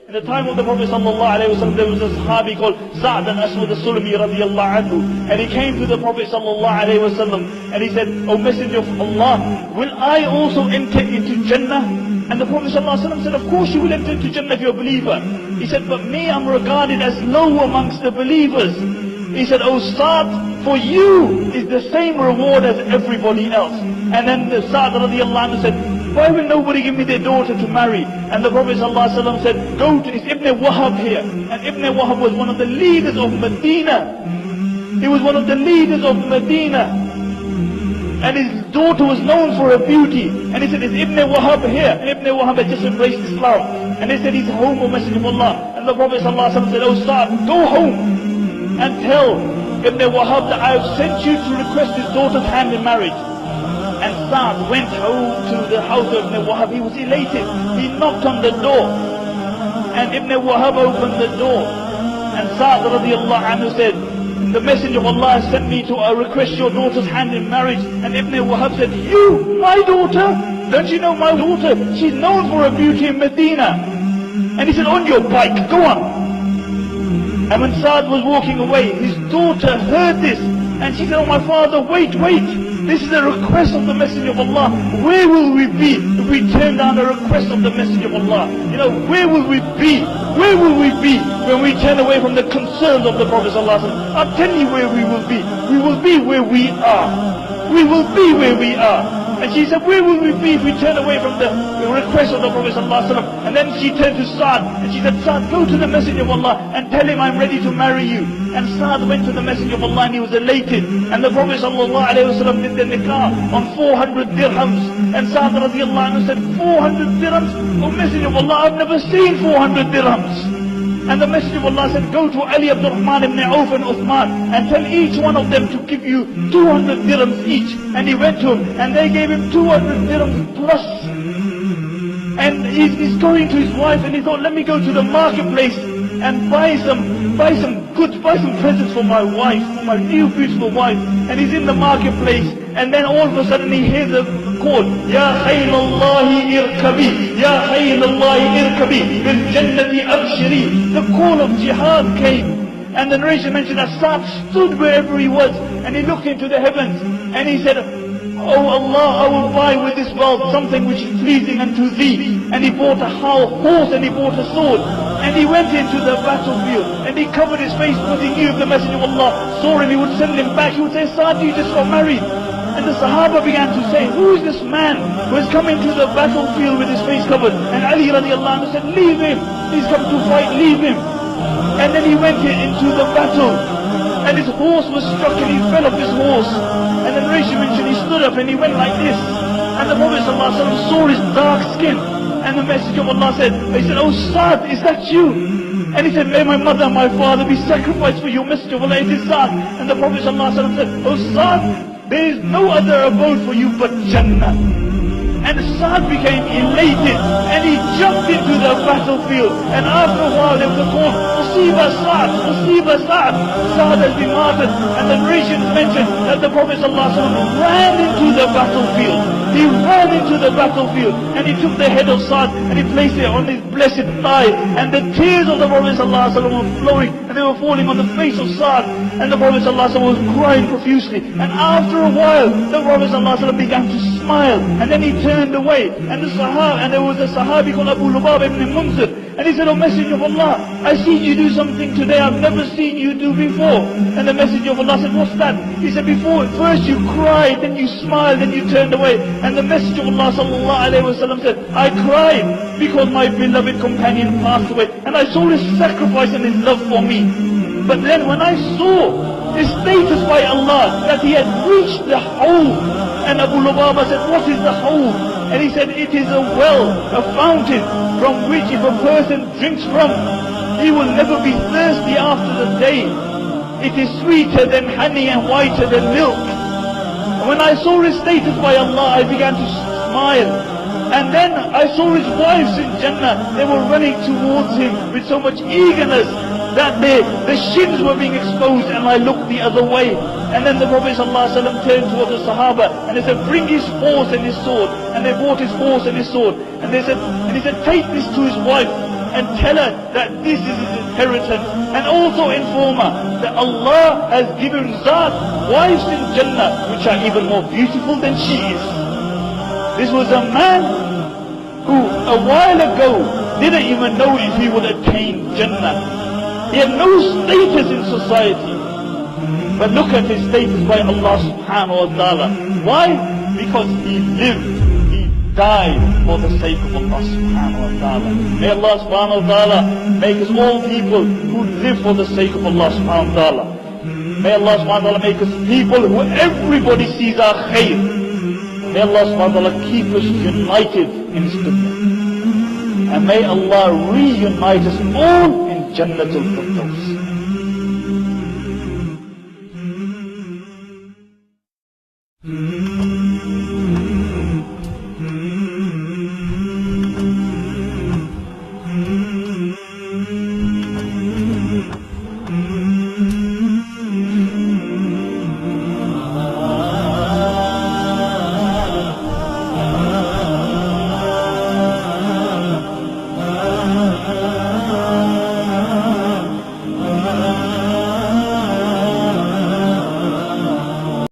In the time of the Prophet ﷺ, there was a Sahabi called Sa'd al-Aswad al-Sulami radiallahu anhu. And he came to the Prophet ﷺ and he said, O Messenger of Allah, will I also enter into Jannah? And the Prophet ﷺ said, of course you will enter into Jannah if you're a believer. He said, but me, I'm regarded as low amongst the believers. He said, oh Sa'd, for you is the same reward as everybody else. And then the Sa'd radiallahu anhu said, why will nobody give me their daughter to marry? And the Prophet ﷺ said, go to, it's Ibn Wahab here. And Ibn Wahab was one of the leaders of Medina. He was one of the leaders of Medina. And his daughter was known for her beauty. And he said, it's Ibn Wahab here. And Ibn Wahab had just embraced Islam. And they said, he's home, O Messenger of Allah. And the Prophet ﷺ said, oh Sa'd, go home and tell Ibn Wahab that I have sent you to request his daughter's hand in marriage. And Sa'd went home to the house of Ibn Wahab. He was elated. He knocked on the door. And Ibn Wahab opened the door. And Sa'd radiallahu anhu said, the Messenger of Allah has sent me to request your daughter's hand in marriage. And Ibn Wahab said, you, my daughter? Don't you know my daughter? She's known for her beauty in Medina. And he said, on your bike, go on. And when Sa'd was walking away, his daughter heard this. And she said, oh my father, wait. This is a request of the Messenger of Allah. Where will we be if we turn down a request of the Messenger of Allah? You know, where will we be? Where will we be when we turn away from the concerns of the Prophet ﷺ? I'll tell you where we will be. We will be where we are. We will be where we are. And she said, where will we be if we turn away from the request of the Prophet ﷺ? And then she turned to Sa'd and she said, Sa'd, go to the Messenger of Allah and tell him I'm ready to marry you. And Sa'd went to the Messenger of Allah and he was elated. And the Prophet ﷺ did the nikah on 400 dirhams. And Sa'd radiallahu anhu said, 400 dirhams? Oh Messenger of Allah, I've never seen 400 dirhams. And the Messenger of Allah said, go to Ali Abdul Rahman ibn Auf and Uthman and tell each one of them to give you 200 dirhams each. And he went to him and they gave him 200 dirhams plus. And he's going to his wife and he thought, let me go to the marketplace and buy some goods, buy some presents for my wife, for my new beautiful wife. And he's in the marketplace and then all of a sudden he hears a call, Ya khayl Allahi irkabi, Ya khayl Allahi irkabi, bil jannati abshiri. The call of jihad came. And the narration mentioned that Sa'd stood wherever he was and he looked into the heavens and he said, Oh Allah, I will buy with this wealth something which is pleasing unto thee. And he bought a horse and he bought a sword. And he went into the battlefield and he covered his face because he knew if the Messenger of Allah saw him, he would send him back. He would say, Sa'd, you just got married. And the Sahaba began to say, who is this man who has come into the battlefield with his face covered? And Ali radiallahu anhu said, leave him. He's come to fight, leave him. And then he went into the battle. And his horse was struck and he fell off his horse. And the narration mentioned he stood up and he went like this. And the Prophet ﷺ saw his dark skin. And the Messenger of Allah said, oh Sa'd, is that you? And he said, may my mother and my father be sacrificed for you, Messenger of Allah, it is Sa'd. And the Prophet ﷺ said, oh Sa'd, there is no other abode for you but Jannah. And Sa'd became elated and he jumped into the battlefield. And after a while there was a call, Usiba Sa'd, Usiba Sa'd. Sa'd has been martyred. And the narration mentioned that the Prophet ﷺ ran into the battlefield. He ran into the battlefield and he took the head of Sa'd and he placed it on his blessed thigh. And the tears of the Prophet ﷺ were flowing and they were falling on the face of Sa'd. And the Prophet ﷺ was crying profusely. And after a while the Prophet ﷺ began to smile. And then he turned away and there was a Sahabi called Abu Lubab ibn Munzir. And he said, oh Messenger of Allah, I see you do something today I've never seen you do before. And the Messenger of Allah said, what's that? He said, before, first you cried, then you smiled, then you turned away. And the Messenger of Allah sallallahu alayhi wa sallam said, I cried because my beloved companion passed away. And I saw his sacrifice and his love for me. But then when I saw his status by Allah, that he had reached the hole. And Abu Lubaba said, what is the hole? And he said, it is a well, a fountain, from which if a person drinks from, he will never be thirsty after the day. It is sweeter than honey and whiter than milk. And when I saw his status by Allah, I began to smile. And then I saw his wives in Jannah. They were running towards him with so much eagerness that the shins were being exposed, and I looked the other way. And then the Prophet ﷺ turned towards the Sahaba and they said, bring his horse and his sword. And they brought his horse and his sword. And he said, take this to his wife and tell her that this is his inheritance. And also inform her that Allah has given Zat wives in Jannah which are even more beautiful than she is. This was a man who a while ago didn't even know if he would attain Jannah. He had no status in society. But look at his status by Allah subhanahu wa ta'ala. Why? Because he lived, he died for the sake of Allah subhanahu wa ta'ala. May Allah subhanahu wa ta'ala make us all people who live for the sake of Allah subhanahu wa ta'ala. May Allah subhanahu wa ta'ala make us people who everybody sees our khair. May Allah subhanahu wa ta'ala keep us united in His dunya. And may Allah reunite us all in Jannatul Firdaus.